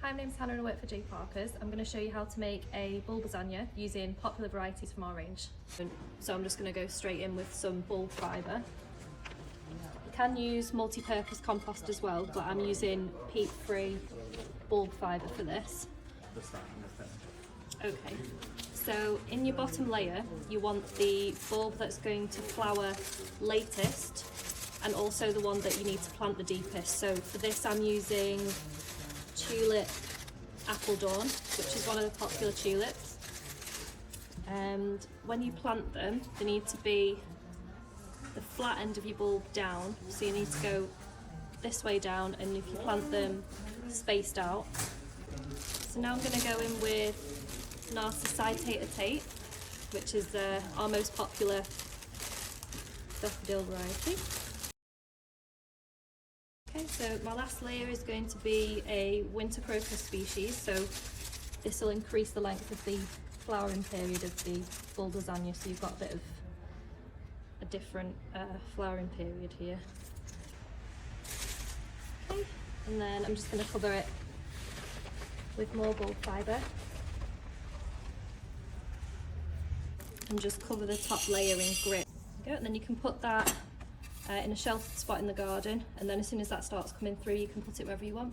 Hi, my name's Hannah and I work for J Parker's. I'm going to show you how to make a bulb lasagna using popular varieties from our range. So I'm just going to go straight in with some bulb fibre. You can use multi-purpose compost as well, but I'm using peat-free bulb fibre for this. Okay, so in your bottom layer you want the bulb that's going to flower latest and also the one that you need to plant the deepest. So for this I'm using tulip apple dawn, which is one of the popular tulips, and when you plant them they need to be the flat end of your bulb down, so you need to go this way down, and if you plant them spaced out. So now I'm going to go in with Narcissae tape, which is our most popular daffodil variety. Okay, so my last layer is going to be a winter crocus species, so this will increase the length of the flowering period of the bulb lasagna, so you've got a bit of a different flowering period here. Okay, and then I'm just going to cover it with more bulb fibre and just cover the top layer in grit. There you go, and then you can put that in a sheltered spot in the garden, and then as soon as that starts coming through you can put it wherever you want.